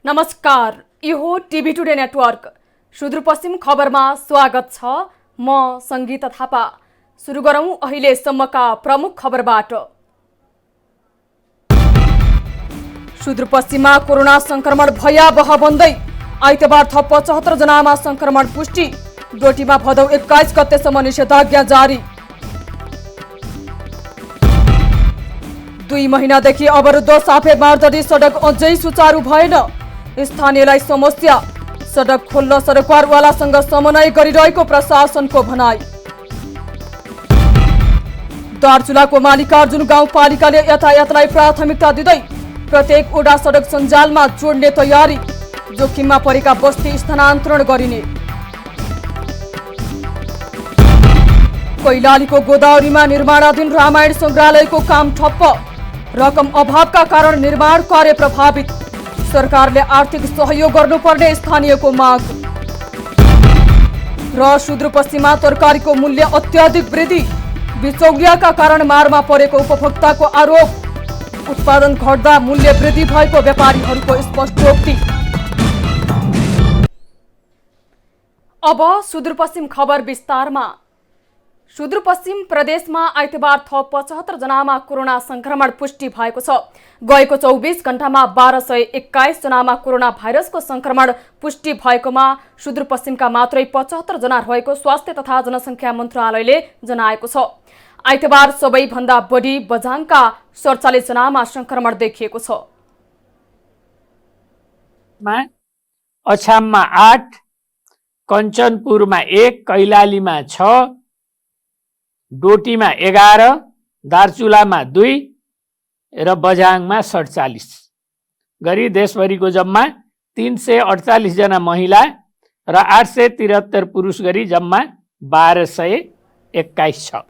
नमस्कार, यो TV today network Sudurpashchim खबरमा स्वागत छ। म संगीता थापा। सुरु गरौं अहिलेसम्मका प्रमुख खबरबाट। सुदूरपश्चिममा कोरोना संक्रमण भयावह बन्दै आइतबार थप 75 जनामा संक्रमण पुष्टि। डोटीमा भदौ 21 गतेसम्म निषेधाज्ञा जारी। 2 महिनादेखि अवरुद्ध साफे मार्दडी सडक अझै सुचारू भएन। स्थानीयलाई समस्या। सडक खोल्न सडकवारवालासँग समन्वय गरिरहेको प्रशासनको भनाई। दार्चुलाको मालिकार्जुन गाउँपालिकाले यातायातलाई प्राथमिकता दिँदै प्रत्येक ओडा सडक सञ्जालमा जोड्ने तयारी। जोखिममा परेका बस्ती स्थानान्तरण गरिने। कैलालीको गोदावरीमा निर्माणाधीन रामायण संग्रहालयको काम ठप्प। रकम अभावका कारण निर्माण कार्य प्रभावित। सरकारले आर्थिक सहयोग गर्नुपर्ने स्थानीयको माग। र सुदूरपश्चिममा तरकारीको मूल्य अत्याधिक वृद्धि। बिचौलियाका कारण मारमा परेको उपभोक्ताको आरोप। उत्पादन घट्दा मूल्य वृद्धि भएको व्यापारीहरूको स्पष्टोक्ति। अब सुदूरपश्चिम खबर विस्तारमा। सुदूरपश्चिम प्रदेशमा आइतबार थप 75 जनामा कोरोना संक्रमण पुष्टि भएको छ। गएको 24 घण्टामा 1221 जनामा कोरोना भाइरसको संक्रमण पुष्टि भएकोमा सुदूरपश्चिमका मात्रै 75 जना रहेको स्वास्थ्य तथा जनसङ्ख्या मन्त्रालयले जनाएको छ। आइतबार सबैभन्दा बढी बझाङका 47 जनामा संक्रमण देखिएको छ। अछाममा 8, कञ्चनपुरमा 1, कैलालीमा 6, डोटीमा 11, दार्चुलामा 2 र बझाङमा 47 गरी देशभरिको जम्मा 348 जना महिला र 873 पुरुष गरी जम्मा 1221 छ।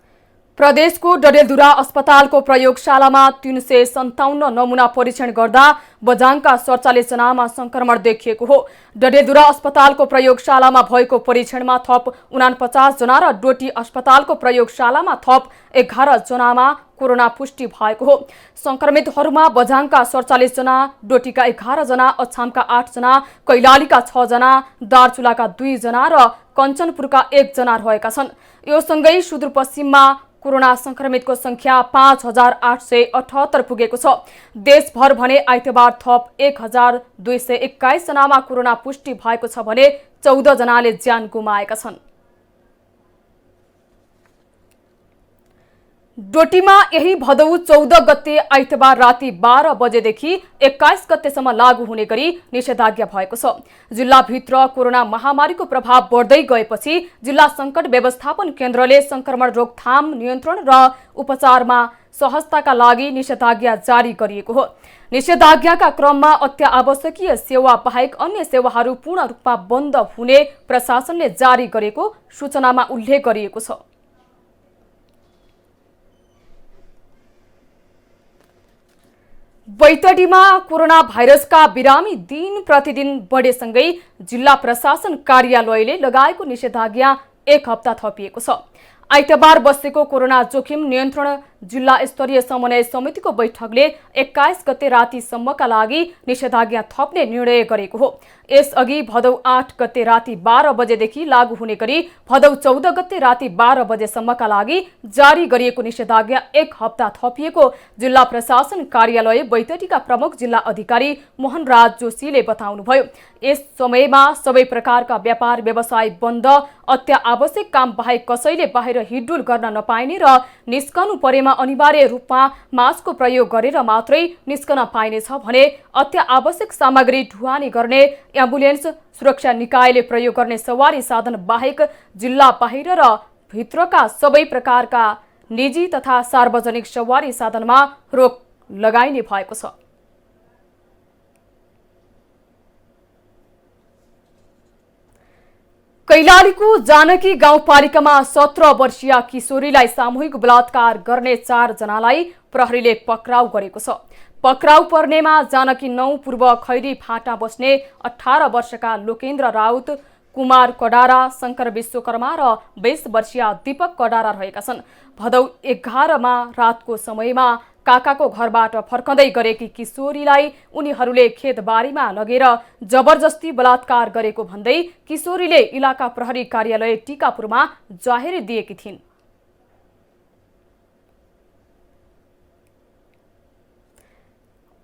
प्रदेशको डडेलधुरा अस्पतालको प्रयोगशालामा 357 नमुना परीक्षण गर्दा बझाङका 47 जनामा संक्रमण देखिएको हो। डडेलधुरा अस्पतालको प्रयोगशालामा भएको परीक्षणमा थप 49 जना र डोटी अस्पतालको प्रयोगशालामा थप 11 जनामा कोरोना पुष्टि भएको हो। संक्रमितहरूमा बझाङका 47 जना, डोटीका 11 जना, अछामका 8 जना, कैलालीका 6 जना, दार्चुलाका 2 जना र कञ्चनपुरका 1 जना रहेका छन्। यो सँगै सुदूरपश्चिममा कोरोना संक्रमितको संख्या 5878 पुगेको छ। देशभर भने आइतबार थप 1221 जनामा कोरोना पुष्टि भएको छ भने 14 जनाले ज्यान गुमाएका छन्। डोटीमा यही भदौ 14 गते आइतबार राति 12 बजेदेखि 21 गतेसम्म लागू हुने गरी निषेधाज्ञा भएको छ। जिल्लाभित्र कोरोना महामारीको प्रभाव बढ्दै गएपछि जिल्ला संकट व्यवस्थापन केन्द्रले संक्रमण रोकथाम, नियन्त्रण र उपचारमा सहजताका लागि निषेधाज्ञा जारी गरिएको हो। निषेधाज्ञाका क्रममा अत्यावश्यकीय सेवा बाहेक अन्य सेवाहरू पूर्ण रूपमा बन्द हुने प्रशासनले जारी गरेको सूचनामा उल्लेख गरिएको छ। बैतडीमा कोरोना भाइरसका बिरामी दिन प्रतिदिन बढेसँगै जिल्ला प्रशासन कार्यालयले लगाएको निषेधाज्ञा 1 हप्ता थपिएको छ। आइतबार बसेको कोरोना जोखिम नियन्त्रण जिल्ला स्तरीय समन्वय समितिको बैठकले 21 गते रातिसम्मका लागि निषेधाज्ञा थप्ने निर्णय गरेको हो। यसअघि भदौ 8 गते राति 12 बजेदेखि लागू हुने गरी भदौ 14 गते राति 12 बजेसम्मका लागि जारी गरिएको निषेधाज्ञा 1 हप्ता थपिएको जिल्ला प्रशासन कार्यालय बैतडीका प्रमुख जिल्ला अधिकारी मोहनराज जोशीले बताउनुभयो। यस समयमा सबै प्रकारका व्यापार व्यवसाय बन्द, अत्यावश्यक काम बाहेक कसैले बाहिर हिडडुल गर्न नपाइने र निस्कनु परेमा अनिवार्य रूपमा मास्कको प्रयोग गरेर मात्रै निस्कन पाइनेछ भने अत्यावश्यक सामग्री ढुवानी गर्ने एम्बुलेन्स, सुरक्षा निकायले प्रयोग गर्ने सवारी साधन बाहेक जिल्ला बाहिर र भित्रका सबै प्रकारका निजी तथा सार्वजनिक सवारी साधनमा रोक लगाइने भएको छ। कैलालीको जानकी गाउँपालिकामा 17 वर्षीय किशोरीलाई सामूहिक बलात्कार गर्ने 4 जनालाई प्रहरीले पक्राउ गरेको छ। पक्राउ पर्नेमा जानकी 9 पूर्व खैरी फाटा बस्ने 18 वर्षका लोकेन्द्र राउत, कुमार कडारा, शंकर विश्वकर्मा र 20 वर्षीय दीपक कडारा रहेका छन्। भदौ 11 रातको समयमा काकाको घरबाट फर्कँदै गरेकी किशोरीलाई उनीहरूले खेतबारीमा लगेर जबरजस्ती बलात्कार गरेको भन्दै किशोरीले इलाका प्रहरी कार्यालय टिकापुरमा जाहेरी दिएकी थिइन्।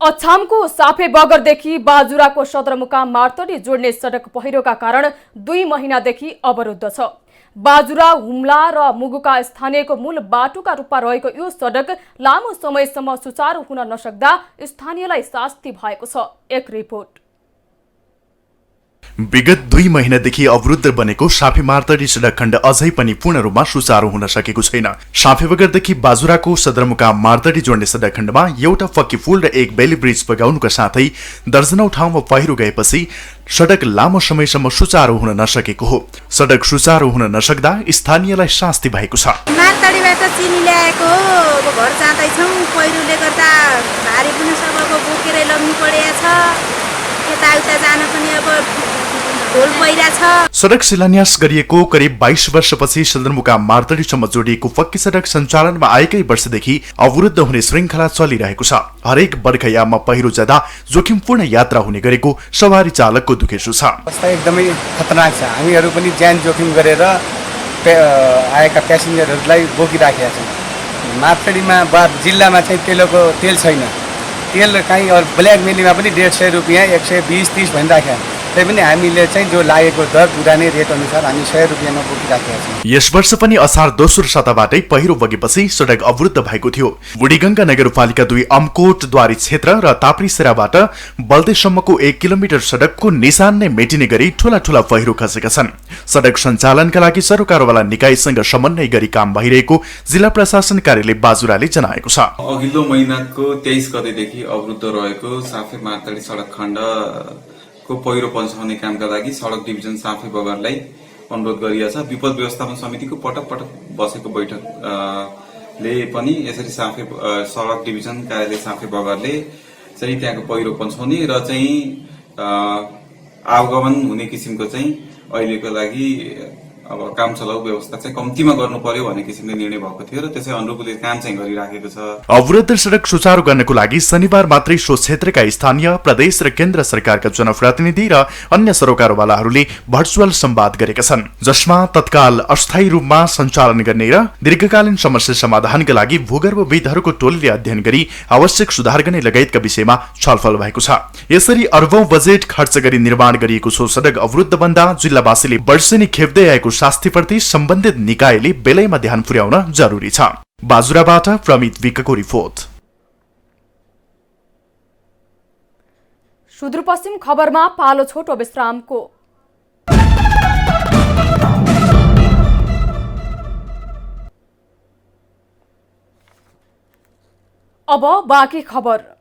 अछामको साफे बगरदेखि बाजुराको सदरमुकाम मार्तडी जोड्ने सडक पहिरोका कारण 2 महिनादेखि अवरुद्ध छ। बाजुरा, हुम्ला र मुगुका स्थानीयको मूल बाटोका रूपमा रहेको यो सडक लामो समयसम्म सुचारू हुन नसक्दा स्थानीयलाई शास्ति भएको छ। एक रिपोर्ट। विगत 2 महिनादेखि अवरुद्ध बनेको साफे मार्तडी सडक खण्ड अझै पनि पूर्ण रूपमा सुचारू हुन सकेको छैन। साफे बगरदेखि बाजुराको सदरमुकाम मार्तडी जोड्ने सडक खण्डमा एउटा फक्की पुल र एक बेली ब्रिज बगाउनुका साथै दर्जनौं ठाउँमा पहिरो गएपछि सडक लामो समयसम्म सुचारू हुन नसकेको हो। सडक सुचारू हुन नसक्दा स्थानीयलाई शास्ति भएको छ। मार्तडीबाट चिनी ल्याएको हो, घर जाँदैछौँ, पहिरोले गर्दा भारी पनि सबको बोकेरै लग्नु परेको छ। यताउता जान पनि अब ढोल पहिरा छ। सडक शिलान्यास गरिएको करिब 22 वर्षपछि सदरमुकाम मार्तडीसम्म जोडिएको पक्की सडक सञ्चालनमा आएकै वर्षदेखि अवरुद्ध हुने श्रृङ्खला चलिरहेको छ। हरेक बर्खायाममा पहिरो जाँदा जोखिमपूर्ण यात्रा हुने गरेको सवारी चालकको दुखेसो छ। अवस्था एकदमै खतरनाक छ। हामीहरू पनि ज्यान जोखिम गरेर आएका प्यासेन्जरहरूलाई बोकिराखेका छौँ। मार्तडीमा जिल्लामा चाहिँ तेल छैन। तेल कहीँ ब्ल्याक मेलीमा पनि 150 रुपियाँ, 120-30 भनिराखेका। तैपनि हामीले चाहिँ जो लागेको दर पुरानै रेट अनुसार हामी 100 रुपियाँमा बोकिराखेका छौँ। यस वर्ष पनि असार दोस्रो साताबाटै पहिरो बगेपछि सडक अवरुद्ध भएको थियो। बुढीगंगा नगरपालिका 2 अमकोट द्वारी क्षेत्र र ताप्रीसेराबाट बल्देसम्मको 1 किलोमिटर सडकको निशान नै मेटिने गरी ठूला ठूला पहिरो खसेका छन्। सडक सञ्चालनका लागि सरकारवाला निकायसँग समन्वय गरी काम भइरहेको जिल्ला प्रशासन कार्यालय बाजुराले जनाएको छ। अघिल्लो महिनाको 23 गतेदेखि अवरुद्ध रहेको साफे मार्तडी सडक खण्ड को पहिरो पन्छाउने कामका लागि सडक डिभिजन साफे बगरलाई अनुरोध गरिएको छ। विपद व्यवस्थापन समितिको पटक पटक बसेको बैठकले पनि यसरी साफे सडक डिभिजन कार्यालय साफे बगरले चाहिँ त्यहाँको पहिरो पन्छाउने र चाहिँ आवागमन हुने किसिमको चाहिँ अहिलेको लागि अब काम चलाउ व्यवस्था चाहिँ कम्तीमा गर्नु पर्यो भन्ने किसिमले निर्णय भएको थियो र त्यसै अनुरूपले काम चाहिँ गरिराखेको छ। अवरुद्ध सडक सुचारू गर्नको लागि शनिबार मात्रै सो क्षेत्रका स्थानीय, प्रदेश र केन्द्र सरकारका जनप्रतिनिधि र अन्य सरोकारवालाहरूले भर्चुअल संवाद गरेका छन्, जसमा तत्काल अस्थायी रूपमा सञ्चालन गर्ने र दीर्घकालीन समस्या समाधानका लागि भूगर्भविदहरूको टोलीले अध्ययन गरी आवश्यक सुधार गर्ने लगायतका विषयमा छलफल भएको छ। यसरी अर्बौं बजेट खर्च गरी निर्माण गरिएको सो सडक अवरुद्ध बन्दा जिल्लावासीले वर्षेनी खेप्दै आएको शास्तिप्रति सम्बन्धित निकायले बेलैमा ध्यान पुर्याउन जरुरी छ। बाजुराबाट प्रमित विकको रिपोर्ट। सुदूरपश्चिम खबरमा पालो छोटो विश्रामको। अब बाँकी खबर।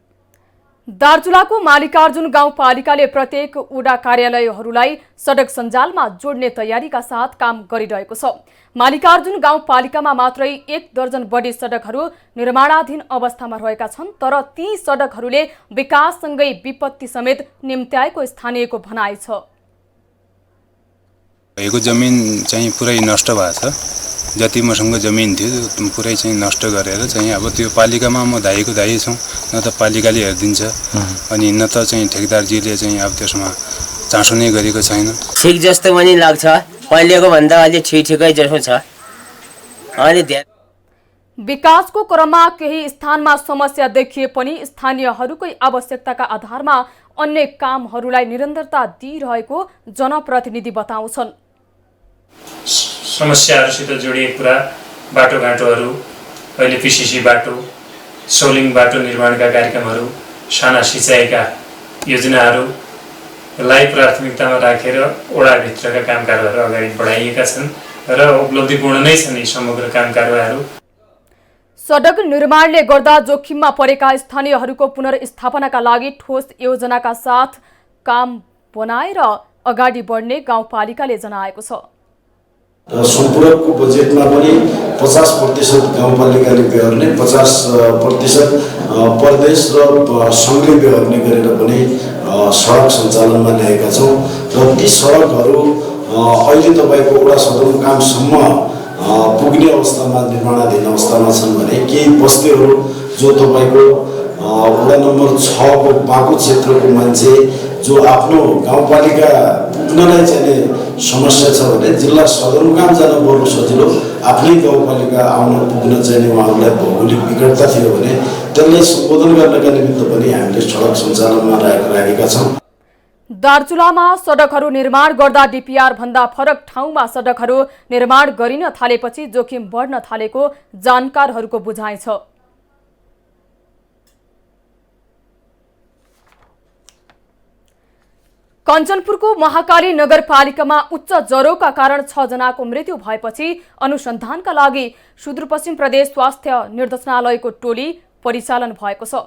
दार्चुलाको मालिकार्जुन गाउँपालिकाले प्रत्येक वडा कार्यालयहरूलाई सडक सञ्जालमा जोड्ने तयारीका साथ काम गरिरहेको छ। मालिकार्जुन गाउँपालिकामा मात्रै 1 दर्जन बढी सडकहरू निर्माणाधीन अवस्थामा रहेका छन्, तर ती सडकहरूले विकाससँगै विपत्ति समेत निम्त्याएको स्थानीयको भनाइ छ। भएको जमिन चाहिँ पुरै नष्ट भएको छ। जति मसँग जमिन थियो पुरै चाहिँ नष्ट गरेर चाहिँ अब त्यो पालिकामा म धाइको धाइ छौँ, न त पालिकाले हेरिदिन्छ अनि न त चाहिँ ठेकेदारजीले चाहिँ अब त्यसमा चासो नै गरेको छैन। ठिक जस्तो पनि लाग्छ, पहिलेको भन्दा अलि ठिकै जस्तो छ। विकासको क्रममा केही स्थानमा समस्या देखिए पनि स्थानीयहरूकै आवश्यकताका आधारमा अन्य कामहरूलाई निरन्तरता दिइरहेको जनप्रतिनिधि बताउँछन्। समस्याहरूसित जोडिएको कुरा बाटोघाटोहरू, अहिले पिसिसी बाटो, सोलिङ बाटो निर्माणका कार्यक्रमहरू, साना सिँचाइका योजनाहरूलाई प्राथमिकतामा राखेर वडाभित्रका कामकारहरू अगाडि बढाइएका छन् र उपलब्धिपूर्ण नै छन् यी समग्र कामकारहरू। सडक निर्माणले गर्दा जोखिममा परेका स्थानीयहरूको पुनर्स्थापनाका लागि ठोस योजनाका साथ काम बनाएर अगाडि बढ्ने गाउँपालिकाले जनाएको छ। सम्पूरकको बजेटमा पनि 50% गाउँपालिकाले बेहोर्ने, 50% प्रदेश र सङ्घले बेहोर्ने गरेर पनि सडक सञ्चालनमा ल्याएका छौँ र ती सडकहरू अहिले तपाईँको वडा सदरमुकामसम्म पुग्ने अवस्थामा, निर्माणाधीन अवस्थामा छन् भने केही बस्तीहरू जो तपाईँको वडा नम्बर 6 को बाँको क्षेत्रको मान्छे जो आफ्नो गाउँपालिका पुग्नलाई चाहिँ समस्या छ भने जिल्ला सदरमुकाम जान बरु सजिलो, आफ्नै गाउँपालिका आउन पुग्न चाहिँ उहाँहरूलाई भौगोलिक विकटता थियो भने त्यसलाई सम्बोधन गर्नका निमित्त पनि हामीले सडक सञ्चालनमा राखेका छौँ। दार्चुलामा सडकहरू निर्माण गर्दा डीपीआर भन्दा फरक ठाउँमा सडकहरू निर्माण गरिन थालेपछि जोखिम बढ्न थालेको जानकारहरूको बुझाइ छ। कञ्चनपुरको महाकाली नगरपालिकामा उच्च ज्वरोका कारण 6 जनाको मृत्यु भएपछि अनुसन्धानका लागि सुदूरपश्चिम प्रदेश स्वास्थ्य निर्देशनालयको टोली परिचालन भएको छ।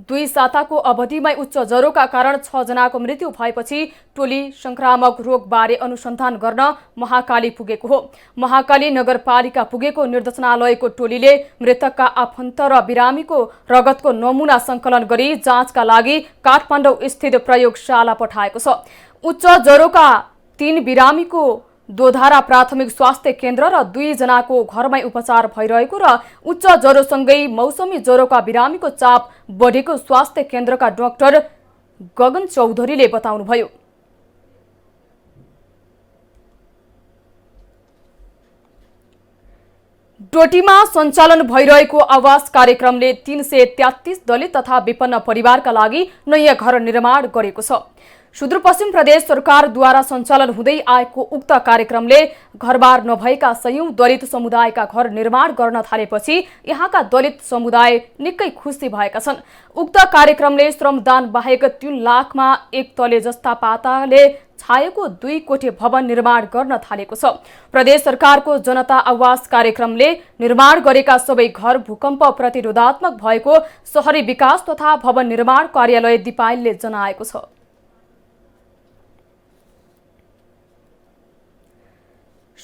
2 साताको अवधिमै उच्च ज्वरोका कारण 6 जनाको मृत्यु भएपछि टोली संक्रामक रोगबारे अनुसन्धान गर्न महाकाली पुगेको हो। महाकाली नगरपालिका पुगेको निर्देशनालयको टोलीले मृतकका आफन्त र बिरामीको रगतको नमुना संकलन गरी जाँचका लागि काठमाडौँ स्थित प्रयोगशाला पठाएको छ। उच्च ज्वरोका 3 बिरामीको दोधारा प्राथमिक स्वास्थ्य केन्द्र र 2 जनाको घरमै उपचार भइरहेको र उच्च ज्वरोसँगै मौसमी ज्वरोका बिरामीको चाप बढेको स्वास्थ्य केन्द्रका डाक्टर गगन चौधरीले बताउनुभयो। डोटीमा सञ्चालन भइरहेको आवास कार्यक्रमले 333 दलित तथा विपन्न परिवारका लागि नयाँ घर निर्माण गरेको छ। सुदूरपश्चिम प्रदेश सरकारद्वारा सञ्चालन हुँदै आएको उक्त कार्यक्रमले घरबार नभएका सयौं दलित समुदायका घर निर्माण गर्न थालेपछि यहाँका दलित समुदाय निकै खुसी भएका छन्। उक्त कार्यक्रमले श्रमदान बाहेक 3 लाखमा 1 तले जस्ता पाताले छाएको 2 कोठे भवन निर्माण गर्न थालेको छ। प्रदेश सरकारको जनता आवास कार्यक्रमले निर्माण गरेका सबै घर भूकम्प प्रतिरोधात्मक भएको शहरी विकास तथा भवन निर्माण कार्यालय दिपायलले जनाएको छ।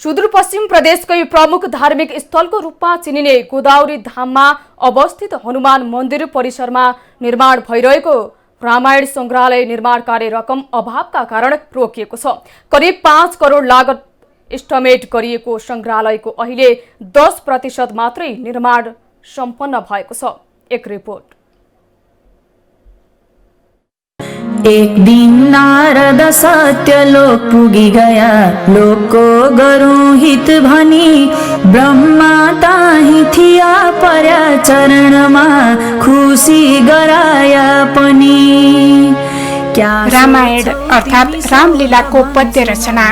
सुदूरपश्चिम प्रदेशकै प्रमुख धार्मिक स्थलको रूपमा चिनिने गोदावरी धाममा अवस्थित हनुमान मन्दिर परिसरमा निर्माण भइरहेको रामायण संग्रहालय निर्माण कार्य रकम अभावका कारण रोकिएको छ। करिब 5 करोड लागत एस्टिमेट गरिएको संग्रहालयको अहिले 10% मात्रै निर्माण सम्पन्न भएको छ। एक रिपोर्ट। एक दिन नारद सत्यलोक पुगी गया, लोकको गरौँ हित भनी ब्रह्मा ताही थिया पर्या चरणमा खुसी गराया पनि। रामायण अर्थात् रामलीलाको पद्य रचना।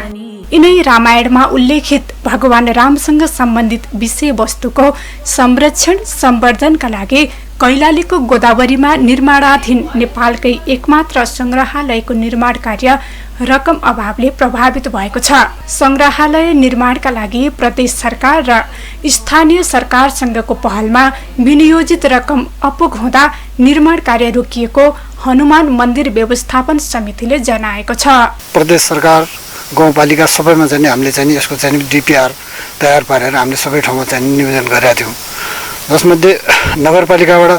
यिनै रामायणमा उल्लेखित भगवान रामसँग सम्बन्धित विषयवस्तुको संरक्षण सम्वर्धनका लागि कैलालीको गोदावरीमा निर्माणाधीन नेपालकै एकमात्र संग्रहालयको निर्माण कार्य रकम अभावले प्रभावित भएको छ। संग्रहालय निर्माणका लागि प्रदेश सरकार र स्थानीय सरकारसँगको पहलमा विनियोजित रकम अपुग हुँदा निर्माण कार्य रोकिएको हनुमान मन्दिर व्यवस्थापन समितिले जनाएको छ। प्रदेश सरकार गाउँपालिका सबैमा चाहिँ हामीले चाहिँ यसको चाहिँ डिपिआर तयार पारेर हामीले सबै ठाउँमा चाहिँ नियोजन गरेका थियौँ, जसमध्ये नगरपालिकाबाट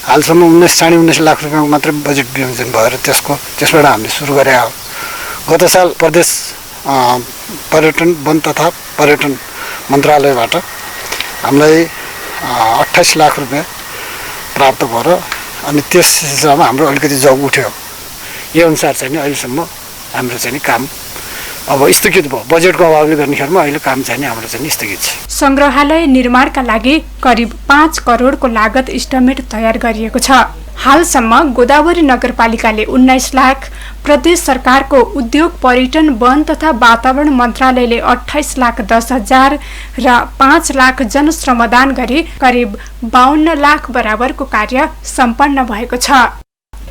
हालसम्म 19 लाख रुपियाँको मात्रै बजेट विनियोजन भएर त्यसबाट हामीले सुरु गरेका हो। गत साल प्रदेश पर्यटन वन तथा पर्यटन मन्त्रालयबाट हामीलाई 28 लाख रुपियाँ प्राप्त भएर अनि त्यस हिसाबमा हाम्रो अलिकति जब उठ्यो। यो अनुसार चाहिँ अहिलेसम्म हाम्रो चाहिँ काम अब स्थगित भयो। बजेटको अभावले गर्ने खेरमा अहिले काम चाहिँ हाम्रो चाहिँ स्थगित छ। संग्रहालय निर्माणका लागि करिब 5 करोडको लागत एस्टिमेट तयार गरिएको छ। हालसम्म गोदावरी नगरपालिकाले 19 लाख, प्रदेश सरकारको उद्योग पर्यटन वन तथा वातावरण मन्त्रालयले 28,10,000 र 5 लाख जनश्रमदान गरी करिब 52 लाख बराबरको कार्य सम्पन्न भएको छ।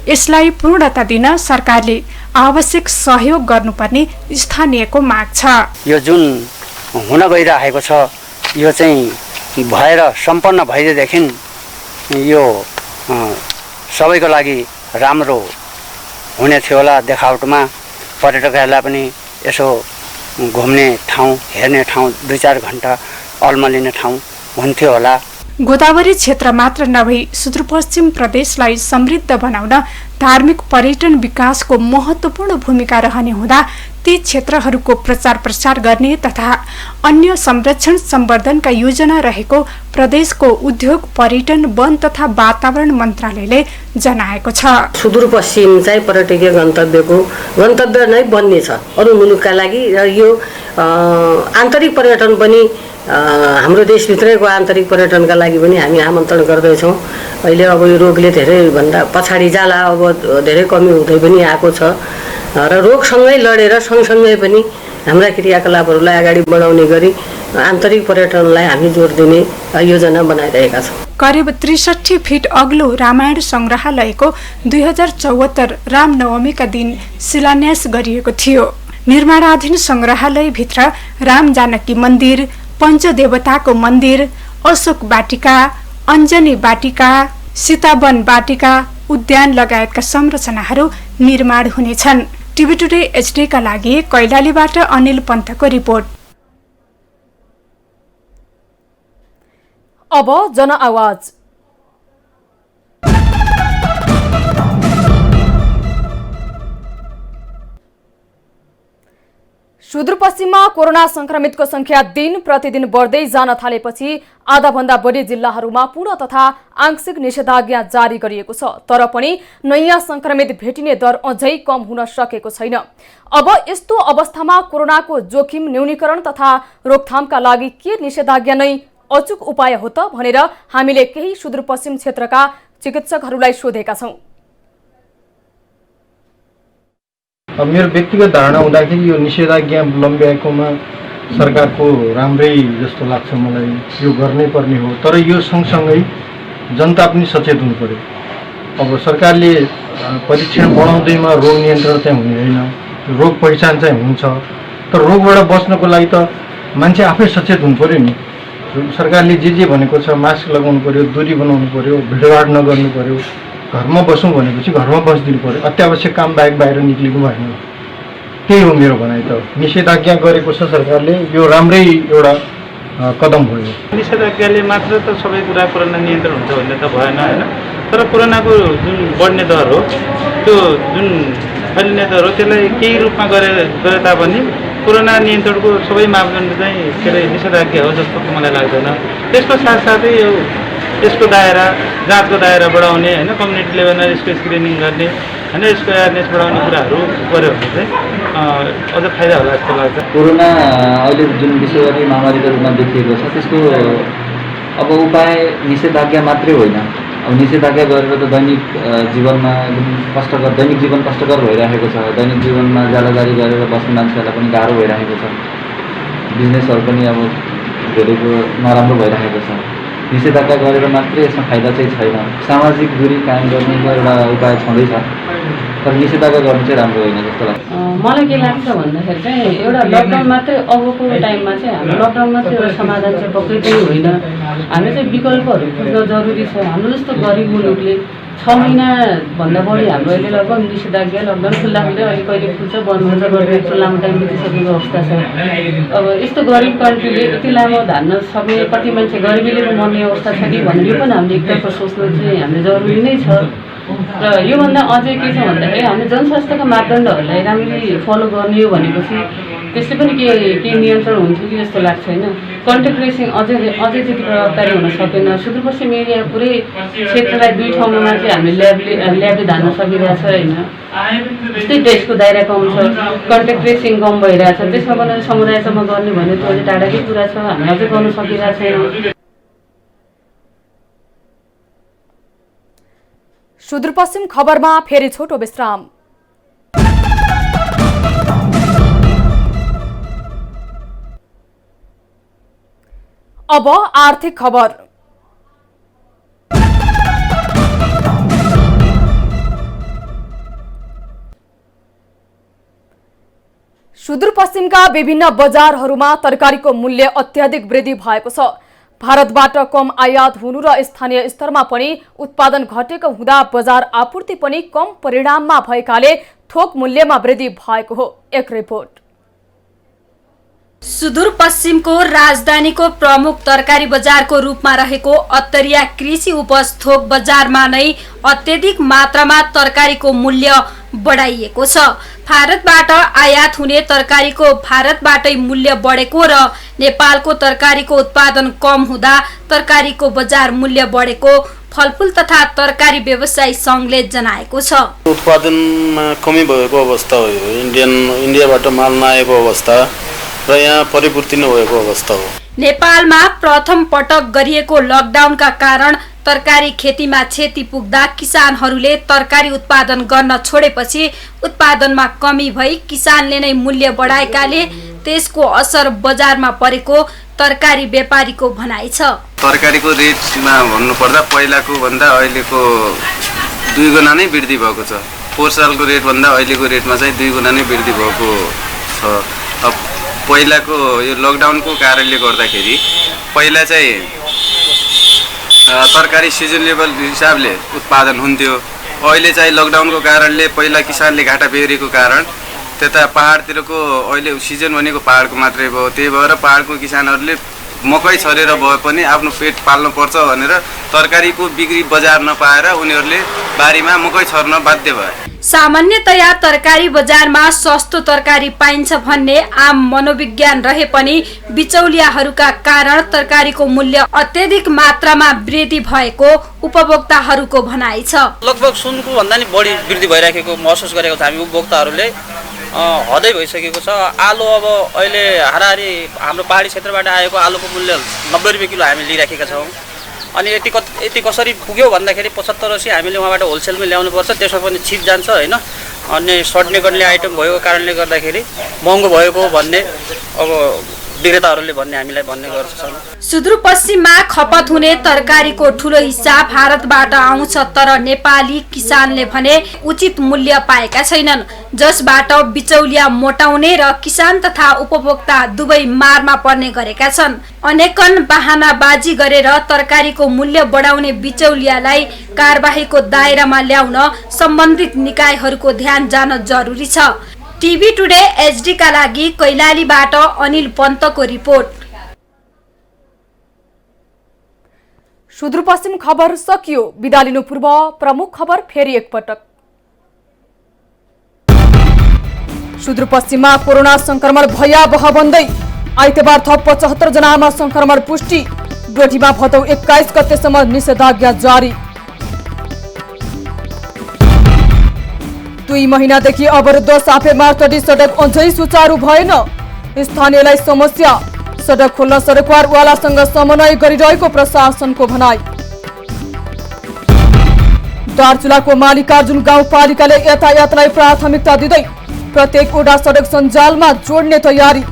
यसलाई पूर्णता दिन सरकारले आवश्यक सहयोग गर्नुपर्ने स्थानीयको माग छ। यो जुन हुन गइरहेको छ यो चाहिँ भएर सम्पन्न भइदिएदेखि यो सबैको लागि राम्रो हुने थियो होला। देखावटमा पर्यटकहरूलाई पनि यसो घुम्ने ठाउँ, हेर्ने ठाउँ, 2-4 घण्टा अल्मलिने ठाउँ हुन्थ्यो होला। गोदावरी क्षेत्र मात्र नभई सुदूरपश्चिम प्रदेशलाई समृद्ध बनाउन धार्मिक पर्यटन विकासको महत्त्वपूर्ण भूमिका रहने हुँदा ती क्षेत्रहरूको प्रचार प्रसार गर्ने तथा अन्य संरक्षण सम्वर्धनका योजना रहेको प्रदेशको उद्योग, पर्यटन, वन तथा वातावरण मन्त्रालयले जनाएको छ। सुदूरपश्चिम चाहिँ पर्यटकीय गन्तव्य नै बन्ने छ अरू मुलुकका लागि र यो आन्तरिक पर्यटन पनि हाम्रो देशभित्रैको आन्तरिक पर्यटनका लागि पनि हामी आमन्त्रण गर्दैछौँ। अहिले अब यो रोगले धेरैभन्दा पछाडि जाला, अब धेरै कमी हुँदै पनि आएको छ र रोगसँगै लडेर सँगसँगै पनि हाम्रा क्रियाकलापहरूलाई अगाडि बढाउने गरी आन्तरिक पर्यटनलाई हामी जोड दिने योजना बनाइरहेका छौँ। करिब 63 फिट अग्लो रामायण संग्रहालयको 2074 रामनवमीका दिन शिलान्यास गरिएको थियो। निर्माणाधीन संग्रहालयभित्र राम जानकी मन्दिर, पञ्चदेवताको मन्दिर, अशोक वाटिका, अञ्जनी वाटिका, सीतावन वाटिका, उद्यान लगायतका संरचनाहरू निर्माण हुनेछन्। टिभी टुडे एचडी का लागि कैलालीबाट अनिल पन्तको रिपोर्ट। अब जनआवाज। सुदूरपश्चिममा कोरोना संक्रमितको संख्या दिन प्रतिदिन बढ्दै जान थालेपछि आधाभन्दा बढी जिल्लाहरूमा पूर्ण तथा आंशिक निषेधाज्ञा जारी गरिएको छ। तर पनि नयाँ संक्रमित भेटिने दर अझै कम हुन सकेको छैन। अब यस्तो अवस्थामा कोरोनाको जोखिम न्यूनीकरण तथा रोकथामका लागि के निषेधाज्ञा नै अचूक उपाय हो त भनेर हामीले केही सुदूरपश्चिम क्षेत्रका चिकित्सकहरूलाई सोधेका छौं। मेरो व्यक्तिगत धारणा हुँदाखेरि यो निषेधाज्ञा लम्ब्याएकोमा सरकारको राम्रै जस्तो लाग्छ मलाई। यो गर्नै पर्ने हो, तर यो सँगसँगै जनता पनि सचेत हुनु पर्यो। अब सरकारले परीक्षण बढाउँदैमा रोग नियन्त्रण चाहिँ हुने होइन, रोग पहिचान चाहिँ हुन्छ, तर रोगबाट बच्नको लागि त मान्छे आफै सचेत हुनु पर्यो नि। सरकारले जे भनेको छ, मास्क लगाउनु पर्यो, दूरी बनाउनु पर्यो, भिडभाड नगर्नु पर्यो, घरमा बसौँ भनेपछि घरमा बसिदिनु पर्यो, अत्यावश्यक काम बाहेक बाहिर निक्लिनु भएन। त्यही हो मेरो भनाइ त। निषेधाज्ञा गरेको छ सरकारले, यो राम्रै एउटा कदम भयो। निषेधाज्ञाले मात्र त सबै कुरा कोरोना नियन्त्रण हुन्छ भन्ने त भएन होइन, तर कोरोनाको जुन बढ्ने दर हो, त्यो जुन फैलिने दर हो, त्यसलाई केही रूपमा गरे तापनि कोरोना नियन्त्रणको सबै मापदण्ड चाहिँ के अरे निषेधाज्ञा हो जस्तो मलाई लाग्दैन। त्यसको साथसाथै यो यसको दायरा, जाँचको दायरा बढाउने होइन, कम्युनिटी लेभलमा यसको स्क्रिनिङ गर्ने होइन, यसको एवेरनेस बढाउने कुराहरू गऱ्यो भने चाहिँ अझ फाइदा होला जस्तो लाग्छ। कोरोना अहिले जुन विश्वव्यापी महामारीको रूपमा देखिएको छ, त्यसको अब उपाय निषेधाज्ञा मात्रै होइन। अब निषेधाज्ञा गरेर त दैनिक जीवनमा दैनिक जीवन कष्टकर भइरहेको छ। दैनिक जीवनमा जालाजारी गरेर बस्ने मान्छेहरूलाई पनि गाह्रो भइरहेको छ। बिजनेसहरू पनि अब धेरैको नराम्रो भइरहेको छ। निषेधाज्ञा गरेर मात्रै यसमा फाइदा चाहिँ छैन। सामाजिक दूरी कायम गर्नेको एउटा उपाय छँदैछ, तर निषेधाज्ञा गर्नु चाहिँ राम्रो होइन जस्तो लाग्छ। मलाई के लाग्छ भन्दाखेरि चाहिँ एउटा लकडाउन मात्रै अबको टाइममा चाहिँ हाम्रो लकडाउन मात्रै एउटा समाधान चाहिँ पक्कै पनि होइन। हामी चाहिँ विकल्पहरू खोज्न जरुरी छ। हाम्रो जस्तो गरिब मुलुकले 6 महिनाभन्दा बढी हाम्रो अहिले लगभग निषेधाज्ञा लकडाउन खुल्दा अहिले कहिले खुल्छ बन्द हुन्छ गर्ने यस्तो लामो टाइम बितिसकेको अवस्था छ। अब यस्तो गरिब कन्ट्रीले यति लामो धान्न सक्ने, कति मान्छे गरिबीले मर्ने अवस्था छ कि भन्ने यो पनि हामीले एकतर्फ सोच्नु चाहिँ हामीले जरुरी नै छ। र योभन्दा अझै के छ भन्दाखेरि हामीले जनस्वास्थ्यका मापदण्डहरूलाई राम्ररी फलो गर्ने हो भनेपछि त्यसले पनि के नियन्त्रण हुन्छ कि जस्तो लाग्छ होइन। कन्ट्याक्ट ट्रेसिङ अझै त्यति प्रभावकारी हुन सकेन। सुदूरपश्चिम एरिया पुरै क्षेत्रलाई 2 ठाउँमा मात्रै हामीले ल्याबले धान्न सकिरहेको छ होइन। जस्तै टेस्टको दायरा कम छ, कन्ट्याक्ट ट्रेसिङ कम भइरहेछ। त्यसमा पनि समुदायसम्म गर्ने भने त्यो अझै टाढाकै कुरा छ, हामी अझै गर्न सकिरहेको छैनौँ। सुदूरपश्चिम खबरमा फेरि छोटो विश्राम। अब आर्थिक खबर। सुदूरपश्चिमका विभिन्न बजारहरूमा तरकारीको मूल्य अत्याधिक वृद्धि भएको छ। भारतबाट कम आयात हुनु र स्थानीय स्तरमा पनि उत्पादन घटेको हुँदा बजार आपूर्ति पनि कम परिणाममा भएकाले थोक मूल्यमा वृद्धि भएको हो। एक रिपोर्ट। सुदूरपश्चिमको राजधानीको प्रमुख तरकारी बजारको रूपमा रहेको अत्तरिया कृषि उपज थोक बजारमा नै अत्यधिक मात्रामा तरकारीको मूल्य बढाइएको छ। भारतबाट आयात हुने तरकारीको भारतबाटै मूल्य बढेको र नेपालको तरकारीको उत्पादन कम हुँदा तरकारीको बजार मूल्य बढेको फलफुल तथा तरकारी व्यवसायी संघले जनाएको छ। उत्पादनमा कमी भएको अवस्था हो, इन्डियाबाट माल नआएको अवस्था र यहाँ परिपूर्ति नभएको अवस्था हो। नेपालमा प्रथम पटक गरिएको लकडाउनका कारण तरकारी खेतीमा क्षति पुग्दा किसानहरूले तरकारी उत्पादन गर्न छोडेपछि उत्पादनमा कमी भई किसानले नै मूल्य बढाएकाले त्यसको असर बजारमा परेको तरकारी व्यापारीको भनाइ छ। तरकारीको रेटमा भन्नुपर्दा पहिलाको भन्दा अहिलेको 2 गुणा नै वृद्धि भएको छ। पोहोर सालको रेट भन्दा अहिलेको रेटमा चाहिँ 2 गुणा नै वृद्धि भएको छ। पहिलाको यो लकडाउनको कारणले गर्दाखेरि पहिला चाहिँ तरकारी सिजन लेभल हिसाबले उत्पादन हुन्थ्यो। अहिले चाहिँ लकडाउनको कारणले पहिला किसानले घाटा बेहोरेको कारण त्यता पहाडतिरको अहिले सिजन भनेको पहाडको मात्रै भयो। त्यही भएर पहाडको किसानहरूले मकै छरेर भए पनि आफ्नो पेट पाल्नु पर्छ भनेर तरकारीको बिक्री बजार नपाएर उनीहरूले बारीमा मकै छर्न बाध्य भए। सामान्यतया तरकारी बजारमा सस्तो तरकारी पाइन्छ भन्ने आम मनोविज्ञान रहे पनि बिचौलियाहरूका कारण तरकारीको मूल्य अत्यधिक मात्रामा वृद्धि भएको उपभोक्ताहरूको भनाइ छ। लगभग सुनको भन्दा नि बढी वृद्धि भइराखेको महसुस गरेको छ हामी उपभोक्ताहरूले। हदै भइसकेको छ। आलु अब अहिले हाराहारी हाम्रो पहाडी क्षेत्रबाट आएको आलुको मूल्य 90 रुपियाँ किलो हामी लिइराखेका छौँ। अनि यति कसरी पुग्यो भन्दाखेरि 75-80 हामीले उहाँबाट होलसेलमा ल्याउनु पर्छ। त्यसमा पनि छिप जान्छ हैन। अनि सर्ट गर्ने आइटम भएको कारणले गर्दाखेरि महँगो भएको भन्ने अब विक्रेताहरूले भन्ने हामीलाई भन्ने गर्छन्। सुदूरपश्चिममा खपत हुने तरकारीको ठूलो हिस्सा भारतबाट आउँछ, तर नेपाली किसानले भने उचित मूल्य पाएका छैनन्, जसबाट बिचौलिया मोटाउने र किसान तथा उपभोक्ता दुवै मारमा पर्ने गरेका छन्। अनेकन बहानाबाजी गरेर तरकारीको मूल्य बढाउने बिचौलियालाई कारबाहीको दायरामा ल्याउन सम्बन्धित निकायहरूको ध्यान जान जरुरी छ। टिभी टुडे एचडी का लागि कैलालीबाट अनिल पन्तको रिपोर्ट। सुदूरपश्चिम खबर सकियो। बिदा लिनु पूर्व प्रमुख खबर फेरि एकपटक। सुदूरपश्चिममा कोरोना संक्रमण भयावह बन्दै आइतबार थप 75 जनामा संक्रमण पुष्टि। डोटीमा भदौ 21 गतेसम्म निषेधाज्ञा जारी। 2 महिनादेखि अवरुद्ध साफे मार्तडी सडक अझै सुचारू भएन। स्थानीयलाई समस्या। सडक खोल्न सरकारवालासँग समन्वय गरिरहेको प्रशासनको भनाई। दार्चुलाको मालिकार्जुन गाउँपालिकाले यातायातलाई प्राथमिकता दिँदै प्रत्येक वडा सडक सञ्जालमा जोड्ने तयारी।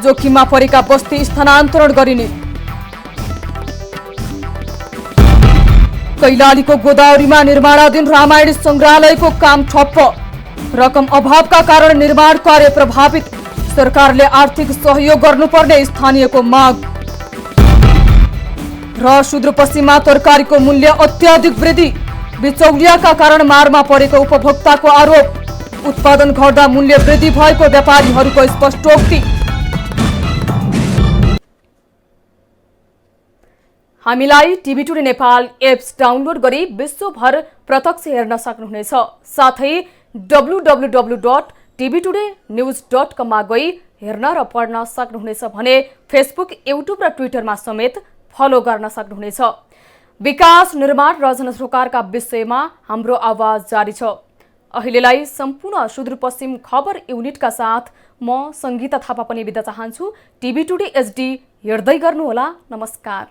जोखिममा परेका बस्ती स्थानान्तरण गरिने। कैलालीको गोदावरीमा निर्माणाधीन रामायण संग्रहालयको काम ठप्प। रकम अभावका कारण निर्माण कार्य प्रभावित। सरकारले आर्थिक सहयोग गर्नुपर्ने स्थानीयको माग। र सुदूरपश्चिममा तरकारीको मूल्य अत्याधिक वृद्धि। बिचौलियाका कारण मारमा परेको उपभोक्ताको आरोप। उत्पादन घट्दा मूल्य वृद्धि भएको व्यापारीहरूको स्पष्टोक्ति। हामीलाई TV today Nepal apps download गरी विश्वभर प्रत्यक्ष हेर्न सक्नुहुनेछ। साथै www.tvtoday.news.com मा गई हेर्न र पढ्न सक्नुहुनेछ भने फेसबुक, युट्युब र ट्विटरमा समेत फलो गर्न सक्नुहुनेछ। विकास, निर्माण र जनसरोकारका विषयमा हाम्रो आवाज जारी छ। अहिलेलाई सम्पूर्ण सुदूरपश्चिम खबर युनिटका साथ म संगीता थापा पनि बिदा चाहन्छु। टिभी टुडे एचडी हेर्दै गर्नुहोला। नमस्कार।